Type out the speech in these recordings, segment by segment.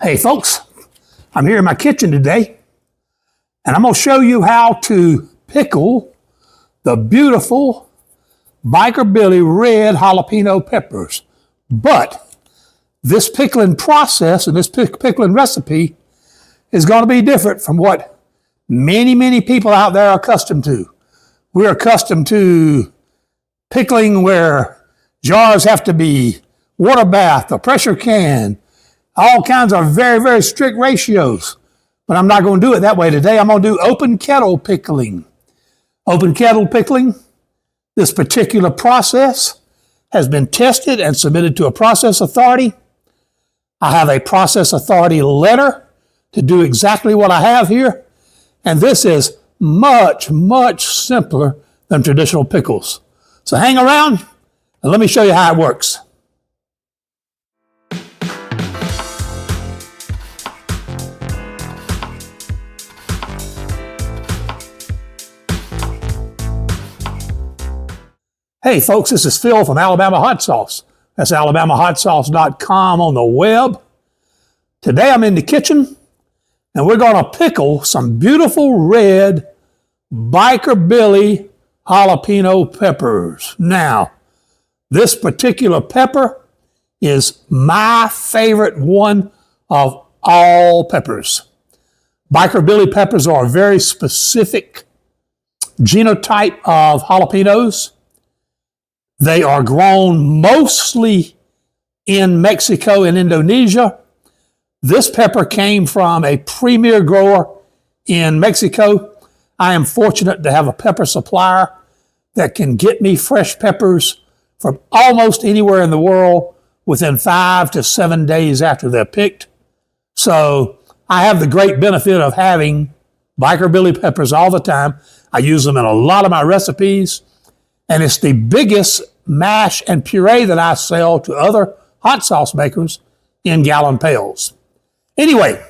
Hey folks, I'm here in my kitchen today and I'm going to show you how to pickle the beautiful Biker Billy Red Jalapeno peppers. But this pickling process and this pickling recipe is going to be different from what many people out there are accustomed to. We're accustomed to pickling where jars have to be water bath, a pressure can, all kinds of very strict ratios. But I'm not going to do it that way today. I'm going to do open kettle pickling. Open kettle pickling, this particular process has been tested and submitted to a process authority. I have a process authority letter to do exactly what I have here. And this is much simpler than traditional pickles. So hang around and let me show you how it works. Hey folks, this is Phil from Alabama Hot Sauce. That's alabamahotsauce.com on the web. Today I'm in the kitchen and we're going to pickle some beautiful red Biker Billy Jalapeno peppers. Now, this particular pepper is my favorite one of all peppers. Biker Billy peppers are a very specific genotype of jalapenos. They are grown mostly in Mexico and Indonesia. This pepper came from a premier grower in Mexico. I am fortunate to have a pepper supplier that can get me fresh peppers from almost anywhere in the world within 5 to 7 days after they're picked. So I have the great benefit of having Biker Billy peppers all the time. I use them in a lot of my recipes, and it's the biggest mash and puree that I sell to other hot sauce makers in gallon pails. Anyway,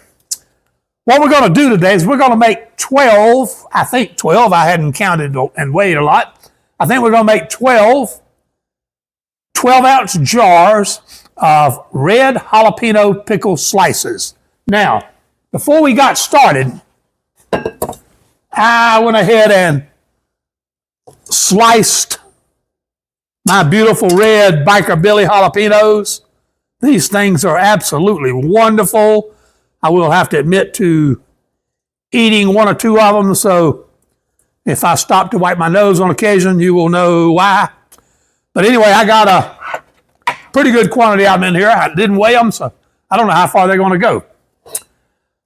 what we're going to do today is we're going to make 12, I think 12, I hadn't counted and weighed a lot. I think we're going to make 12 12-ounce jars of red jalapeno pickle slices. Now, before we got started, I went ahead and sliced my beautiful red Biker Billy jalapenos. These things are absolutely wonderful. I will have to admit to eating one or two of them, so if I stop to wipe my nose on occasion, you will know why. But anyway, I got a pretty good quantity of them in here. I didn't weigh them, so I don't know how far they're going to go.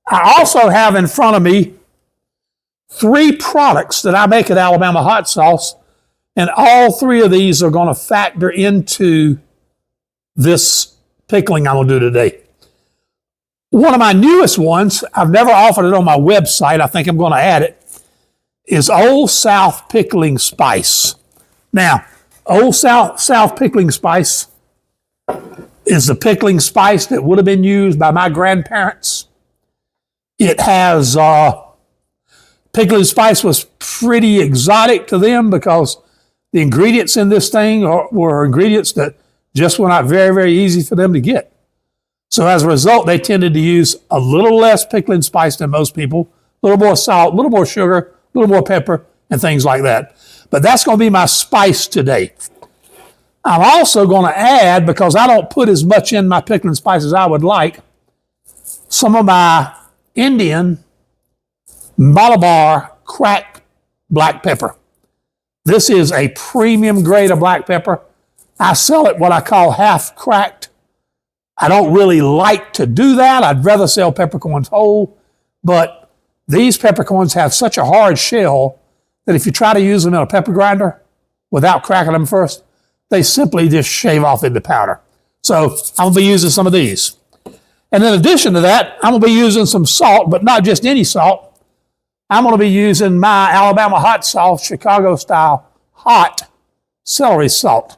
I also have in front of me 3 products that I make at Alabama Hot Sauce, and all 3 of these are going to factor into this pickling I'm going to do today. One of my newest ones, I've never offered it on my website, I think I'm going to add it, is Old South Pickling Spice. Now, Old South Pickling Spice is the pickling spice that would have been used by my grandparents. It has, pickling spice was pretty exotic to them because the ingredients in this thing were ingredients that just were not very easy for them to get. So as a result, they tended to use a little less pickling spice than most people, a little more salt, a little more sugar, a little more pepper, and things like that. But that's going to be my spice today. I'm also going to add, because I don't put as much in my pickling spice as I would like, some of my Indian Malabar cracked black pepper. This is a premium grade of black pepper. I sell it what I call half cracked. I don't really like to do that. I'd rather sell peppercorns whole, but these peppercorns have such a hard shell that if you try to use them in a pepper grinder without cracking them first, they simply just shave off into powder. So I'm going to be using some of these. And in addition to that, I'm going to be using some salt, but not just any salt. I'm going to be using my Alabama Hot Sauce, Chicago-style Hot Celery Salt.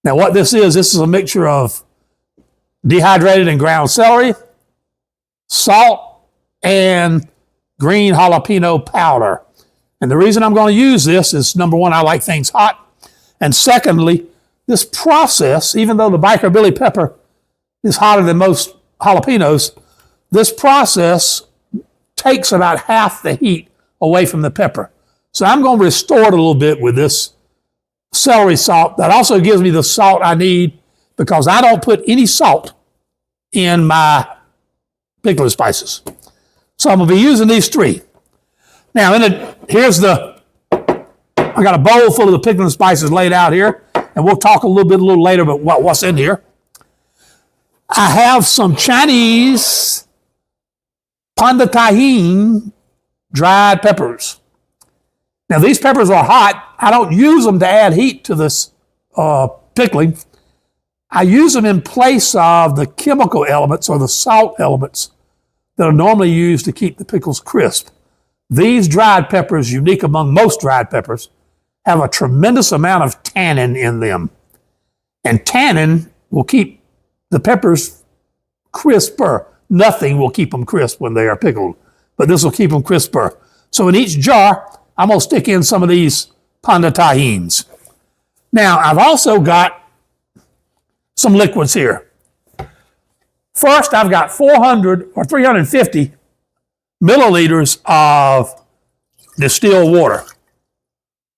Now what this is a mixture of dehydrated and ground celery, salt, and green jalapeno powder. And the reason I'm going to use this is, number one, I like things hot. And secondly, this process, even though the Biker Billy pepper is hotter than most jalapenos, this process takes about half the heat away from the pepper. So I'm going to restore it a little bit with this celery salt. That also gives me the salt I need because I don't put any salt in my pickling spices. So I'm going to be using these three. Now, I got a bowl full of the pickling spices laid out here, and we'll talk a little later about what's in here. I have some Chinese Panda Tahine dried peppers. Now, these peppers are hot. I don't use them to add heat to this pickling. I use them in place of the chemical elements or the salt elements that are normally used to keep the pickles crisp. These dried peppers, unique among most dried peppers, have a tremendous amount of tannin in them. And tannin will keep the peppers crisper. Nothing will keep them crisp when they are pickled, but this will keep them crisper. So in each jar, I'm going to stick in some of these Panda Tahines. Now, I've also got some liquids here. First, I've got 400 or 350 milliliters of distilled water.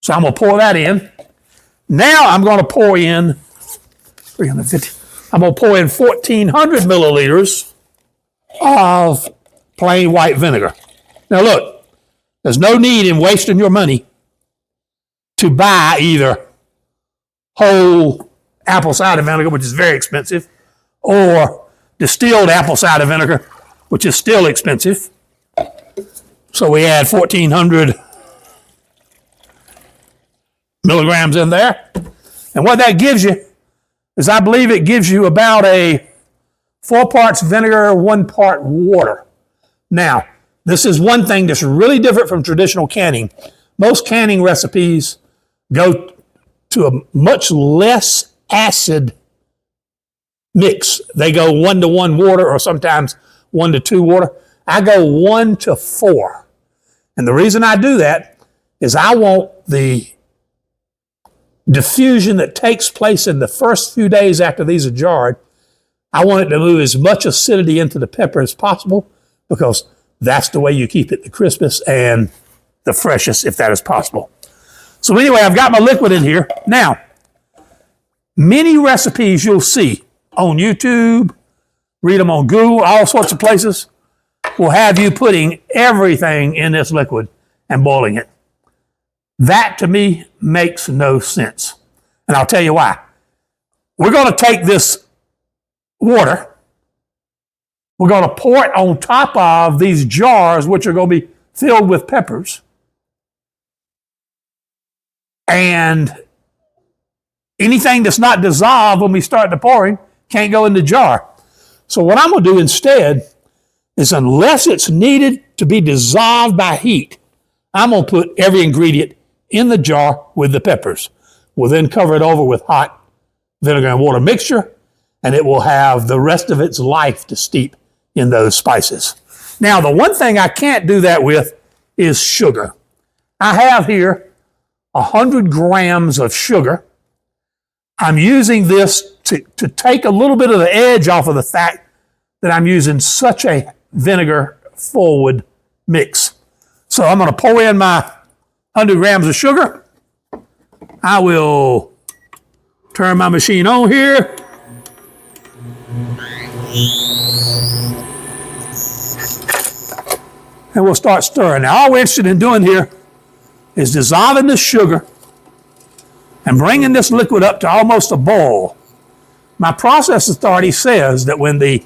So I'm going to pour that in. Now I'm going to pour in 350. I'm going to pour in 1,400 milliliters of plain white vinegar. Now look, there's no need in wasting your money to buy either whole apple cider vinegar, which is very expensive, or distilled apple cider vinegar, which is still expensive. So we add 1,400 milligrams in there. And what that gives you is, I believe it gives you about a 4 parts vinegar, 1 part water. Now, this is one thing that's really different from traditional canning. Most canning recipes go to a much less acid mix. They go 1-to-1 water, or sometimes 1-to-2 water. I go 1-to-4. And the reason I do that is I want the diffusion that takes place in the first few days after these are jarred. I want it to move as much acidity into the pepper as possible, because that's the way you keep it the crispest and the freshest, if that is possible. So anyway, I've got my liquid in here. Now, many recipes you'll see on YouTube, read them on Google, all sorts of places, will have you putting everything in this liquid and boiling it. That, to me, makes no sense. And I'll tell you why. We're going to take this water, we're going to pour it on top of these jars, which are going to be filled with peppers. And anything that's not dissolved when we start the pouring can't go in the jar. So what I'm going to do instead is, unless it's needed to be dissolved by heat, I'm going to put every ingredient in the jar with the peppers. We'll then cover it over with hot vinegar and water mixture, and it will have the rest of its life to steep in those spices. Now, the one thing I can't do that with is sugar. I have here 100 grams of sugar. I'm using this to take a little bit of the edge off of the fact that I'm using such a vinegar-forward mix. So I'm going to pour in my 100 grams of sugar. I will turn my machine on here. And we'll start stirring. Now, all we're interested in doing here is dissolving the sugar and bringing this liquid up to almost a boil. My process authority says that when the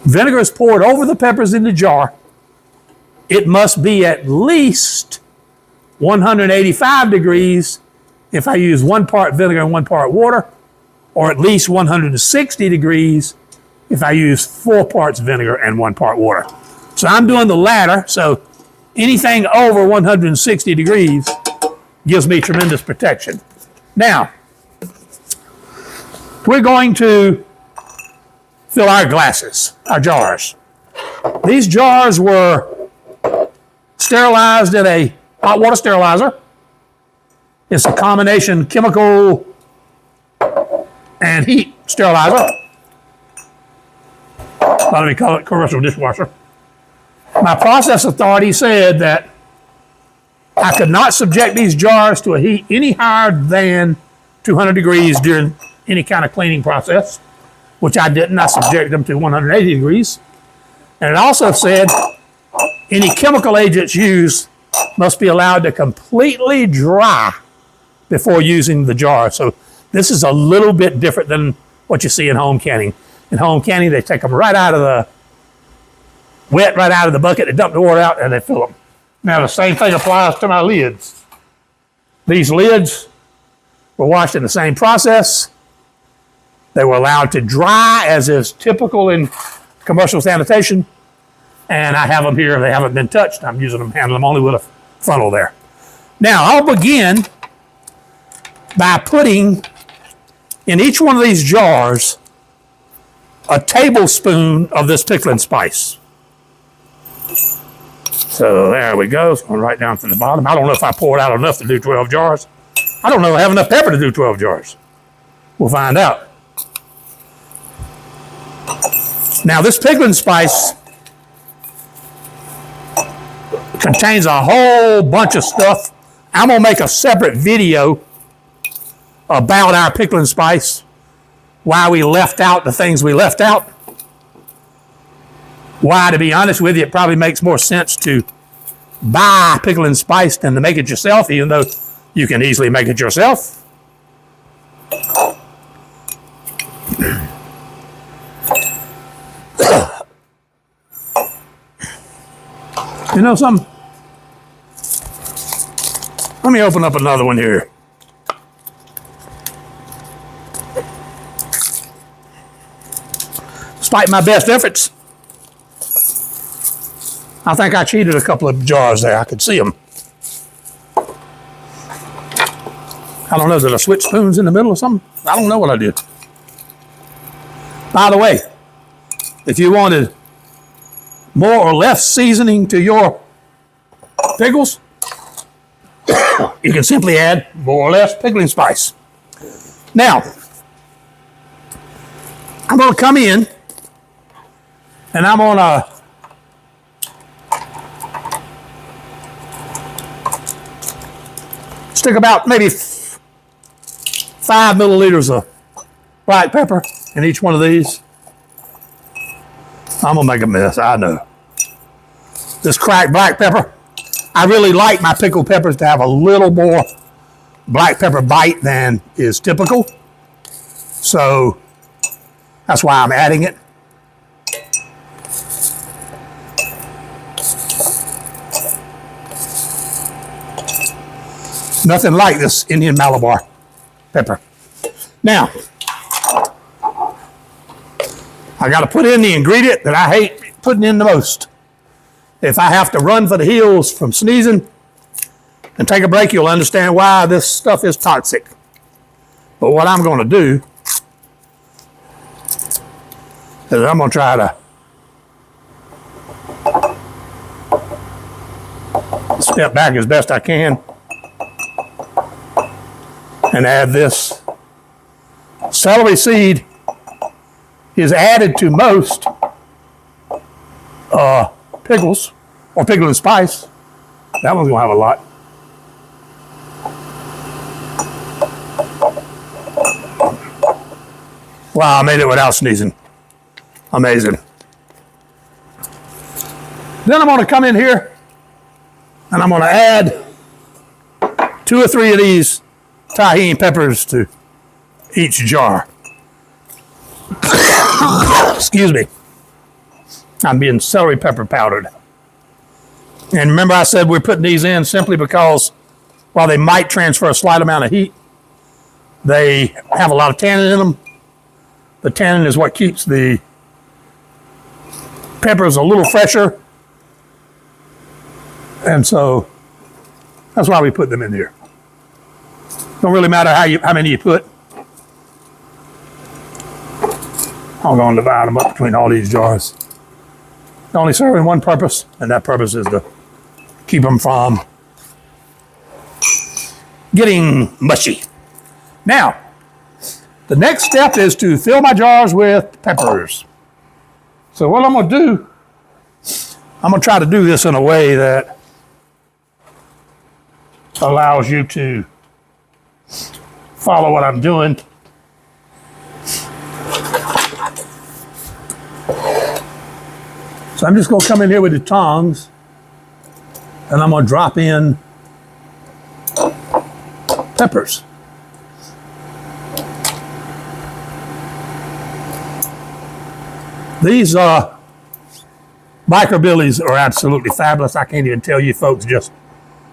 vinegar is poured over the peppers in the jar, it must be at least 185 degrees if I use 1 part vinegar and 1 part water, or at least 160 degrees if I use 4 parts vinegar and 1 part water. So I'm doing the latter, so anything over 160 degrees gives me tremendous protection. Now, we're going to fill our glasses, our jars. These jars were sterilized in a hot water sterilizer. It's a combination chemical and heat sterilizer. Why do we call it commercial dishwasher? My process authority said that I could not subject these jars to a heat any higher than 200 degrees during any kind of cleaning process, which I didn't. I subjected them to 180 degrees. And it also said any chemical agents used must be allowed to completely dry before using the jar. So this is a little bit different than what you see in home canning. In home canning, they take them right out of the wet, right out of the bucket, they dump the water out, and they fill them. Now the same thing applies to my lids. These lids were washed in the same process. They were allowed to dry, as is typical in commercial sanitation. And I have them here. They haven't been touched. I'm using them, handling them only with a funnel there. Now, I'll begin by putting in each one of these jars a tablespoon of this pickling spice. So there we go. It's going right down to the bottom. I don't know if I poured out enough to do 12 jars. I don't know if I have enough pepper to do 12 jars. We'll find out. Now, this pickling spice contains a whole bunch of stuff. I'm going to make a separate video about our pickling spice, why we left out the things we left out. Why, to be honest with you, it probably makes more sense to buy pickling spice than to make it yourself, even though you can easily make it yourself. You know something? Let me open up another one here. Despite my best efforts, I think I cheated a couple of jars there. I could see them. I don't know, did I switch spoons in the middle or something? I don't know what I did. By the way, if you wanted more or less seasoning to your pickles, you can simply add more or less pickling spice. Now, I'm going to come in and I'm going to stick about maybe 5 milliliters of black pepper in each one of these. I'm going to make a mess, I know. This cracked black pepper, I really like my pickled peppers to have a little more black pepper bite than is typical. So that's why I'm adding it. Nothing like this Indian Malabar pepper. Now, I got to put in the ingredient that I hate putting in the most. If I have to run for the hills from sneezing and take a break, you'll understand why this stuff is toxic. But what I'm going to do is I'm going to try to step back as best I can and add this. Celery seed is added to most pickles or pickle and spice. That one's gonna have a lot. Wow, I made it without sneezing. Amazing. Then I'm gonna come in here and I'm gonna add 2 or 3 of these tahini peppers to each jar. Excuse me. I'm being celery pepper powdered. And remember I said we're putting these in simply because while they might transfer a slight amount of heat, they have a lot of tannin in them. The tannin is what keeps the peppers a little fresher. And so that's why we put them in here. Don't really matter how many you put. I'm going to divide them up between all these jars. They only serve one purpose, and that purpose is to keep them from getting mushy. Now, the next step is to fill my jars with peppers. So what I'm going to do, I'm going to try to do this in a way that allows you to follow what I'm doing. So I'm just going to come in here with the tongs, and I'm going to drop in peppers. These Biker Billies are absolutely fabulous. I can't even tell you folks just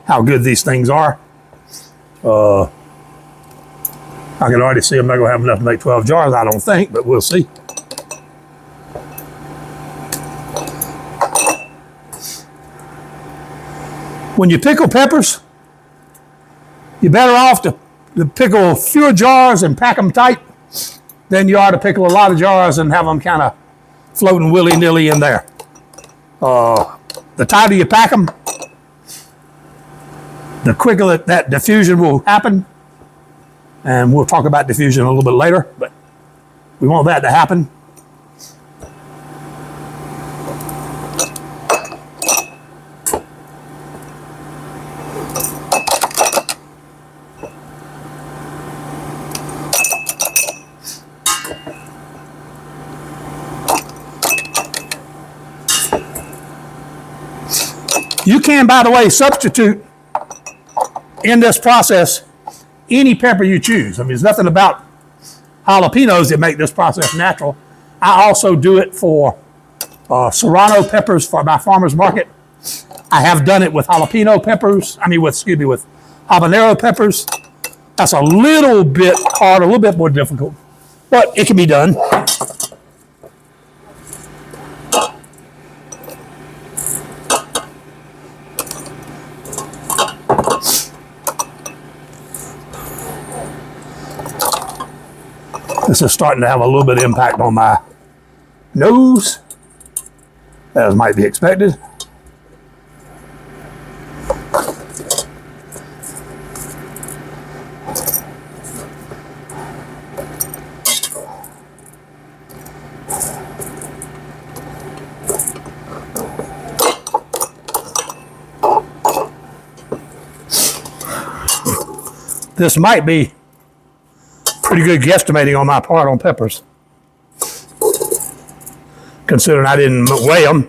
how good these things are. I can already see I'm not going to have enough to make 12 jars, I don't think, but we'll see. When you pickle peppers, you're better off to pickle fewer jars and pack them tight than you are to pickle a lot of jars and have them kind of floating willy-nilly in there. The tighter you pack them, the quicker that diffusion will happen. And we'll talk about diffusion a little bit later, but we want that to happen. You can, by the way, substitute in this process any pepper you choose. I mean, there's nothing about jalapenos that make this process natural. I also do it for serrano peppers for my farmer's market. I have done it with jalapeno peppers. With habanero peppers. That's a little bit hard, a little bit more difficult, but it can be done. This is starting to have a little bit of impact on my nose, as might be expected. This might be pretty good guesstimating on my part on peppers, considering I didn't weigh them.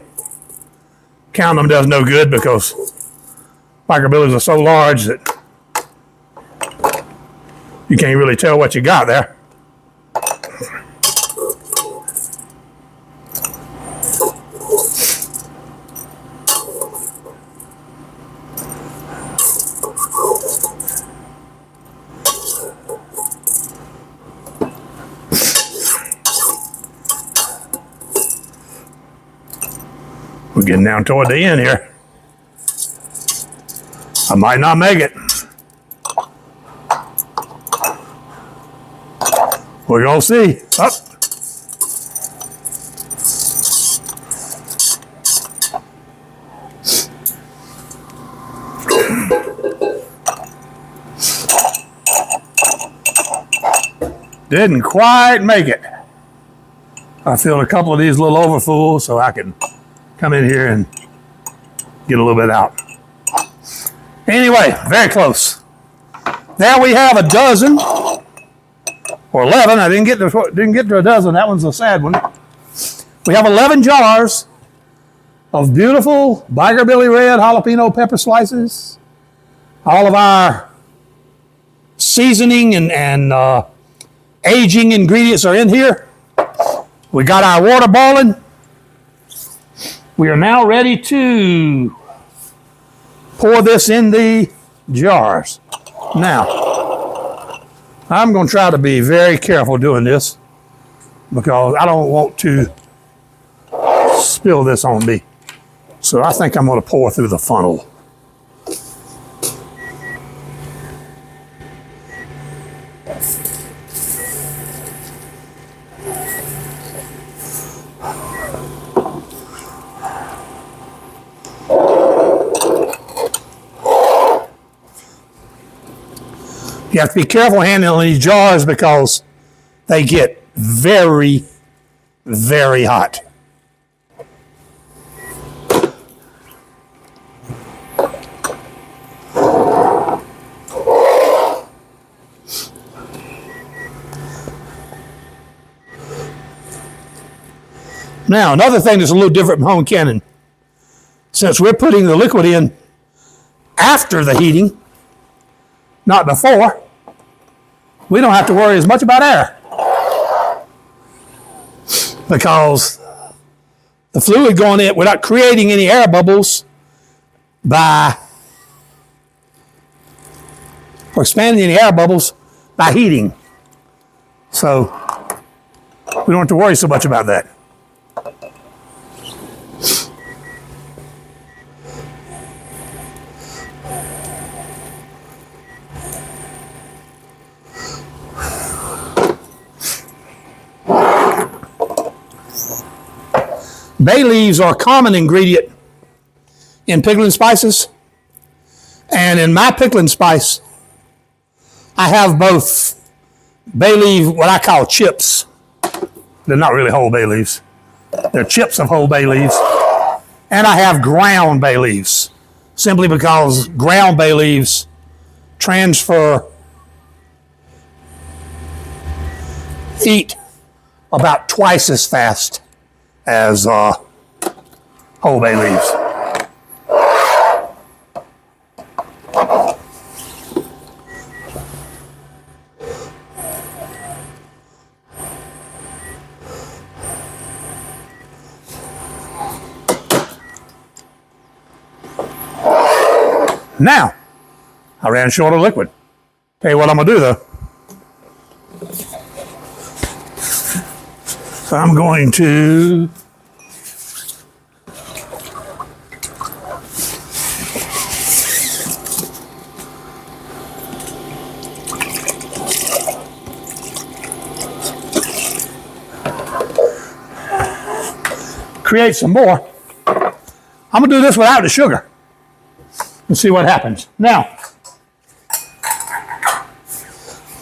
Count them does no good because Biker Billies are so large that you can't really tell what you got there. We're getting down toward the end here. I might not make it. We're gonna see. Up. Didn't quite make it. I filled a couple of these little overfulls so I can come in here and get a little bit out. Anyway, very close. There we have a dozen or 11. I didn't get to a dozen. That one's a sad one. We have 11 jars of beautiful Biker Billy Red jalapeno pepper slices. All of our seasoning and aging ingredients are in here. We got our water boiling. We are now ready to pour this in the jars. Now, I'm going to try to be very careful doing this because I don't want to spill this on me. So I think I'm going to pour through the funnel. You have to be careful handling these jars because they get very, very hot. Now, another thing that's a little different from home canning, since we're putting the liquid in after the heating, not before, we don't have to worry as much about air. Because the fluid going in, we're not creating any air bubbles by, or expanding any air bubbles by heating. So we don't have to worry so much about that. Bay leaves are a common ingredient in pickling spices. And in my pickling spice, I have both bay leaf, what I call chips. They're not really whole bay leaves. They're chips of whole bay leaves. And I have ground bay leaves, simply because ground bay leaves transfer heat about twice as fast as whole bay leaves. Now, I ran short of liquid. Tell you what I'm gonna do though. So I'm going to create some more. I'm gonna do this without the sugar and see what happens. Now,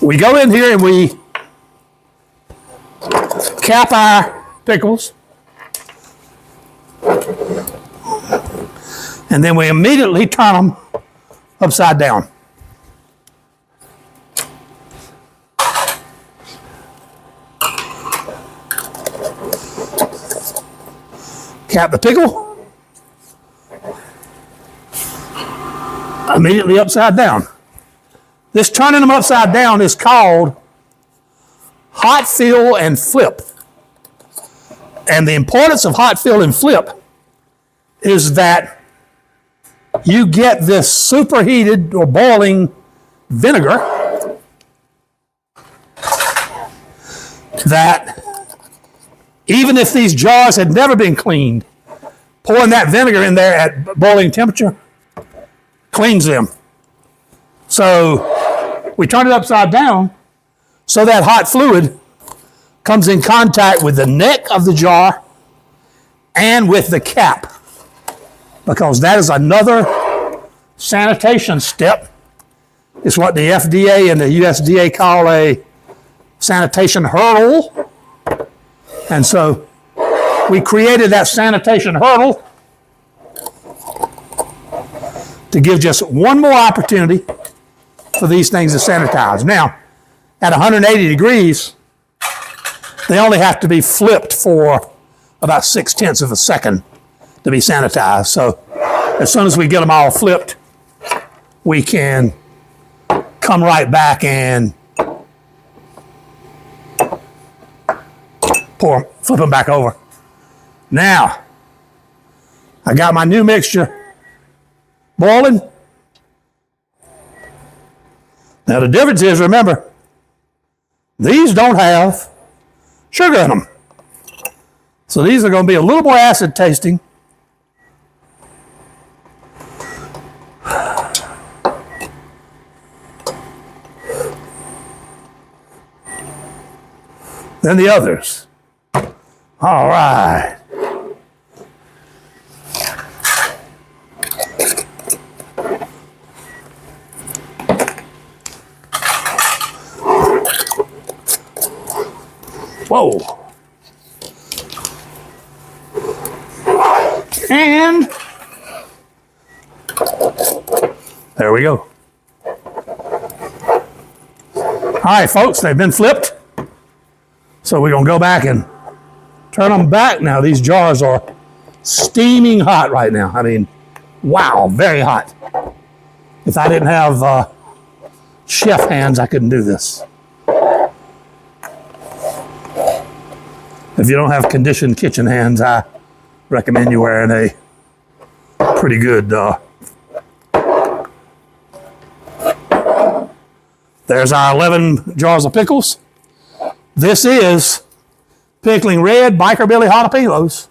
we go in here and we cap our pickles, and then we immediately turn them upside down. Cap the pickle, immediately upside down. This turning them upside down is called hot fill and flip. And the importance of hot fill and flip is that you get this superheated or boiling vinegar that, even if these jars had never been cleaned, pouring that vinegar in there at boiling temperature cleans them. So we turn it upside down so that hot fluid comes in contact with the neck of the jar and with the cap, because that is another sanitation step. It's what the FDA and the USDA call a sanitation hurdle. And so we created that sanitation hurdle to give just one more opportunity for these things to sanitize. Now, at 180 degrees, they only have to be flipped for about 0.6 of a second to be sanitized. So as soon as we get them all flipped, we can come right back and flip them back over. Now, I got my new mixture boiling. Now the difference is, remember, these don't have sugar in them. So these are going to be a little more acid tasting. Than the others. All right. Whoa. And there we go. All right, folks, they've been flipped. So we're going to go back and turn them back now. These jars are steaming hot right now. I mean, wow, very hot. If I didn't have chef hands, I couldn't do this. If you don't have conditioned kitchen hands, I recommend you wearing a pretty good. There's our 11 jars of pickles. This is Pickling Red Biker Billy Jalapenos.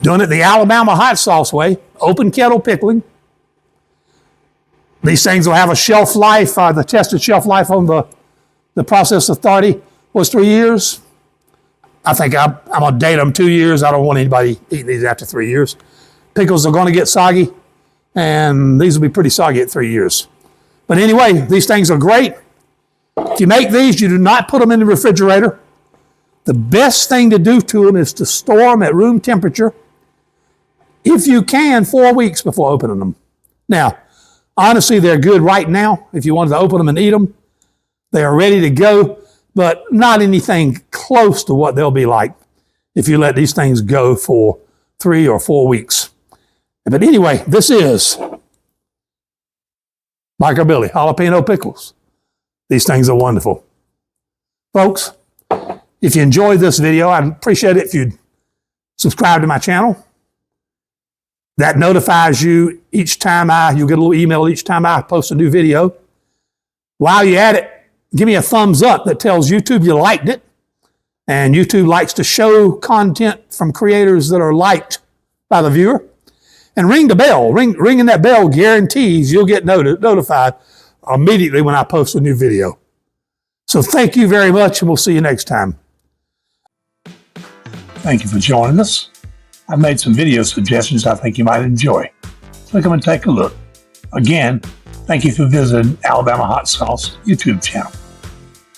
Doing it the Alabama hot sauce way, open kettle pickling. These things will have a shelf life, the tested shelf life on the process authority was 3 years. I think I'm going to date them 2 years. I don't want anybody eating these after 3 years. Pickles are going to get soggy, and these will be pretty soggy at 3 years. But anyway, these things are great. If you make these, you do not put them in the refrigerator. The best thing to do to them is to store them at room temperature, if you can, 4 weeks before opening them. Now, honestly, they're good right now. If you wanted to open them and eat them, they are ready to go, but not anything close to what they'll be like if you let these things go for 3 or 4 weeks. But anyway, this is Biker Billy Jalapeno Pickles. These things are wonderful. Folks, if you enjoyed this video, I'd appreciate it if you'd subscribe to my channel. That notifies you each time you'll get a little email each time I post a new video. While you're at it, give me a thumbs up that tells YouTube you liked it. And YouTube likes to show content from creators that are liked by the viewer. And ring the bell. Ringing that bell guarantees you'll get notified immediately when I post a new video. So thank you very much, and we'll see you next time. Thank you for joining us. I've made some video suggestions I think you might enjoy. Click them and take a look. Again, thank you for visiting Alabama Hot Sauce YouTube channel.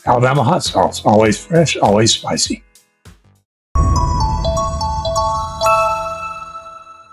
Alabama Hot Sauce, always fresh, always spicy.